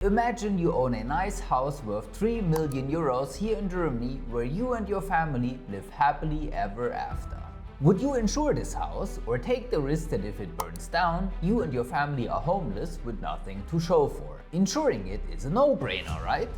Imagine you own a nice house worth 3 million euros here in Germany where you and your family live happily ever after. Would you insure this house or take the risk that if it burns down, you and your family are homeless with nothing to show for? Insuring it is a no-brainer, right?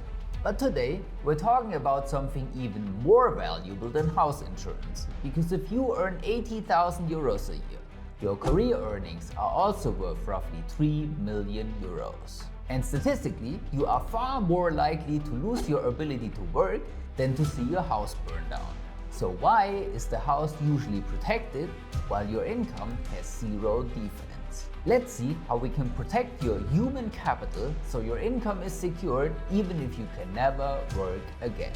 But today, we're talking about something even more valuable than house insurance. Because if you earn 80,000 euros a year, your career earnings are also worth roughly 3 million euros. And statistically, you are far more likely to lose your ability to work than to see your house burn down. So why is the house usually protected while your income has zero defense? Let's see how we can protect your human capital so your income is secured even if you can never work again.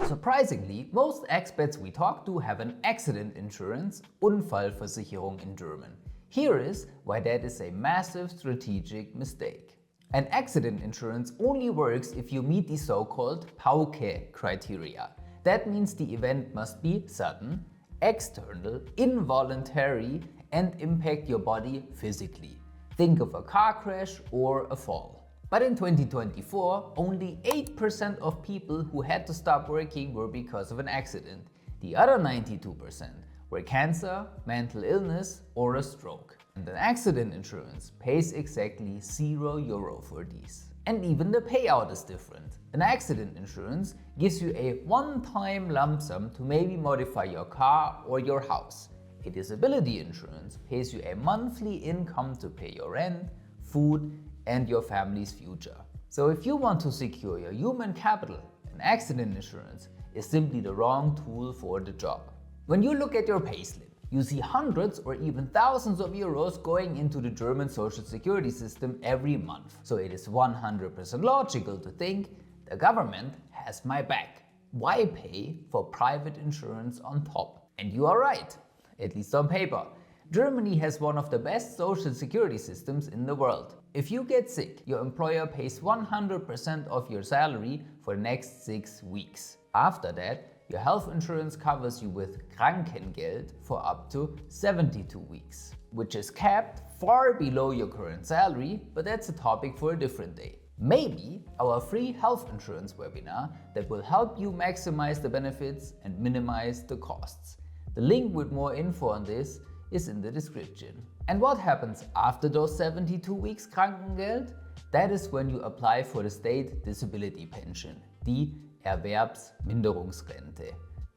Surprisingly, most expats we talk to have an accident insurance, Unfallversicherung in German. Here is why that is a massive strategic mistake. An accident insurance only works if you meet the so-called PAUKE criteria. That means the event must be sudden, external, involuntary, and impact your body physically. Think of a car crash or a fall. But in 2024, only 8% of people who had to stop working were because of an accident. The other 92% were cancer, mental illness, or a stroke. And an accident insurance pays exactly €0 for these. And even the payout is different. An accident insurance gives you a one-time lump sum to maybe modify your car or your house. A disability insurance pays you a monthly income to pay your rent, food, and your family's future. So if you want to secure your human capital, an accident insurance is simply the wrong tool for the job. When you look at your payslip, you see hundreds or even thousands of euros going into the German social security system every month. So it is 100% logical to think the government has my back. Why pay for private insurance on top? And you are right, at least on paper. Germany has one of the best social security systems in the world. If you get sick, your employer pays 100% of your salary for the next 6 weeks. After that, your health insurance covers you with Krankengeld for up to 72 weeks, which is capped far below your current salary, but that's a topic for a different day. Maybe our free health insurance webinar that will help you maximize the benefits and minimize the costs. The link with more info on this is in the description. And what happens after those 72 weeks Krankengeld? That is when you apply for the state disability pension, the Erwerbsminderungsrente.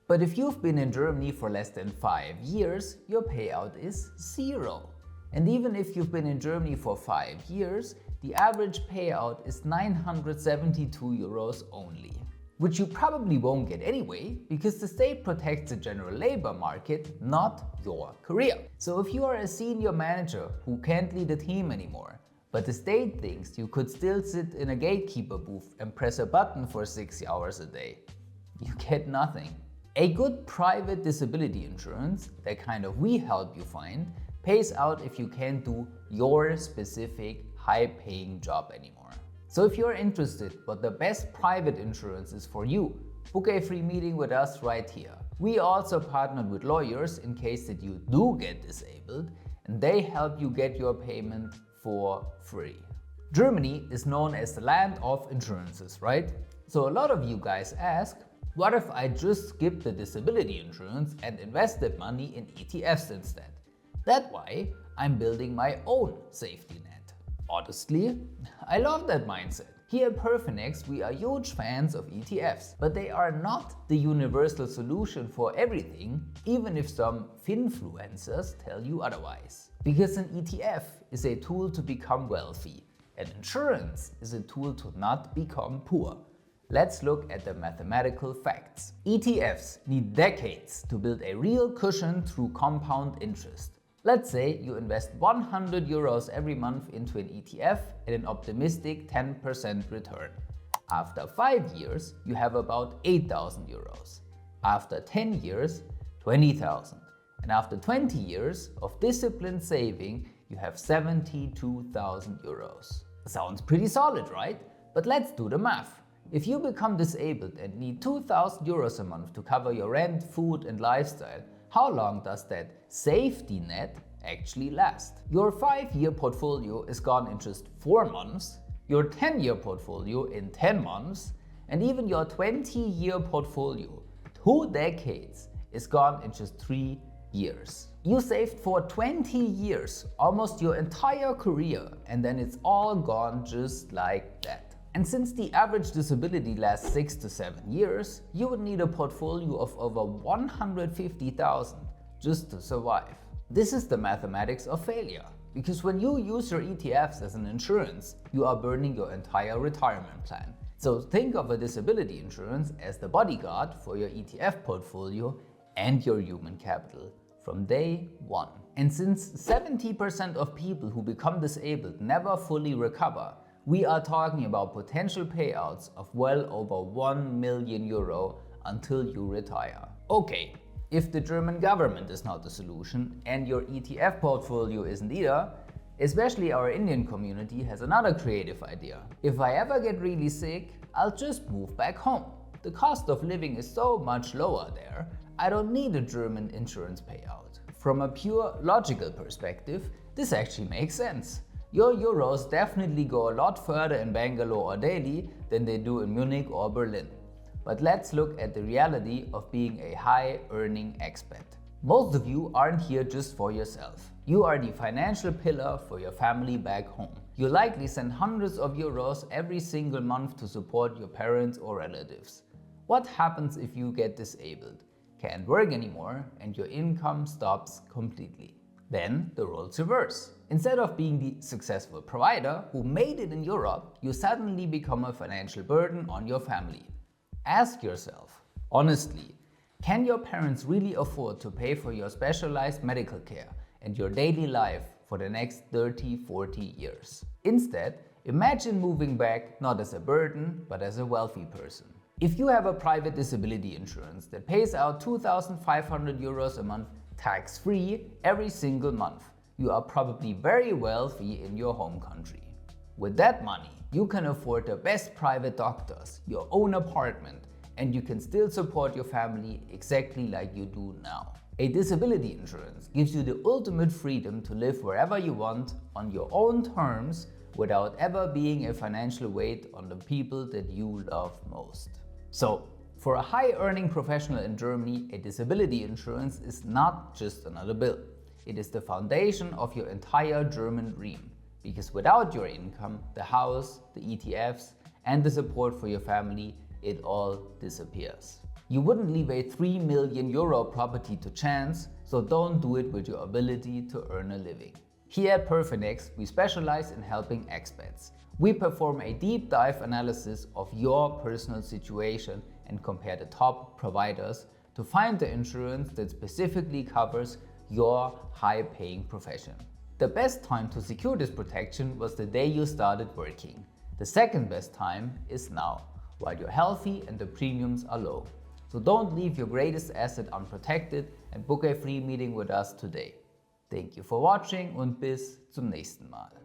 But if you've been in Germany for less than 5 years, your payout is 0. And even if you've been in Germany for 5 years, the average payout is 972 euros only. Which you probably won't get anyway, because the state protects the general labor market, not your career. So if you are a senior manager who can't lead a team anymore, but the state thinks you could still sit in a gatekeeper booth and press a button for 6 hours a day, you get nothing. A good private disability insurance, the kind of we help you find, pays out if you can't do your specific high-paying job anymore. So if you're interested what the best private insurance is for you, book a free meeting with us right here. We also partnered with lawyers in case that you do get disabled, and they help you get your payment for free. Germany is known as the land of insurances, right? So a lot of you guys ask, what if I just skip the disability insurance and invested money in ETFs instead? That's why I'm building my own safety net. Honestly, I love that mindset. Here at Perfinex, we are huge fans of ETFs, but they are not the universal solution for everything, even if some finfluencers tell you otherwise. Because an ETF is a tool to become wealthy, and insurance is a tool to not become poor. Let's look at the mathematical facts. ETFs need decades to build a real cushion through compound interest. Let's say you invest 100 euros every month into an ETF at an optimistic 10% return. After 5 years, you have about 8,000 euros. After 10 years, 20,000. And after 20 years of disciplined saving, you have 72,000 euros. Sounds pretty solid, right? But let's do the math. If you become disabled and need 2,000 euros a month to cover your rent, food, and lifestyle, how long does that safety net actually last. Your 5-year portfolio is gone in just 4 months, your 10-year portfolio in 10 months, and even your 20-year portfolio, 2 decades, is gone in just 3 years. You saved for 20 years, almost your entire career, and then it's all gone just like that. And since the average disability lasts 6 to 7 years, you would need a portfolio of over 150,000 just to survive. This is the mathematics of failure. Because when you use your ETFs as an insurance, you are burning your entire retirement plan. So think of a disability insurance as the bodyguard for your ETF portfolio and your human capital from day one. And since 70% of people who become disabled never fully recover, we are talking about potential payouts of well over 1 million euro until you retire. Okay, if the German government is not the solution and your ETF portfolio isn't either, especially our Indian community has another creative idea. If I ever get really sick, I'll just move back home. The cost of living is so much lower there, I don't need a German insurance payout. From a pure logical perspective, this actually makes sense. Your euros definitely go a lot further in Bangalore or Delhi than they do in Munich or Berlin. But let's look at the reality of being a high-earning expat. Most of you aren't here just for yourself. You are the financial pillar for your family back home. You likely send hundreds of euros every single month to support your parents or relatives. What happens if you get disabled, can't work anymore, and your income stops completely? Then the roles reverse. Instead of being the successful provider who made it in Europe, you suddenly become a financial burden on your family. Ask yourself, honestly, can your parents really afford to pay for your specialized medical care and your daily life for the next 30-40 years? Instead, imagine moving back not as a burden, but as a wealthy person. If you have a private disability insurance that pays out 2,500 euros a month tax-free every single month, you are probably very wealthy in your home country. With that money, you can afford the best private doctors, your own apartment, and you can still support your family exactly like you do now. A disability insurance gives you the ultimate freedom to live wherever you want on your own terms without ever being a financial weight on the people that you love most. So, for a high-earning professional in Germany, a disability insurance is not just another bill. It is the foundation of your entire German dream. Because without your income, the house, the ETFs, and the support for your family, it all disappears. You wouldn't leave a 3 million euro property to chance, so don't do it with your ability to earn a living. Here at Perfinex, we specialize in helping expats. We perform a deep dive analysis of your personal situation and compare the top providers to find the insurance that specifically covers your high-paying profession. The best time to secure this protection was the day you started working. The second best time is now, while you're healthy and the premiums are low. So don't leave your greatest asset unprotected and book a free meeting with us today. Thank you for watching und bis zum nächsten Mal.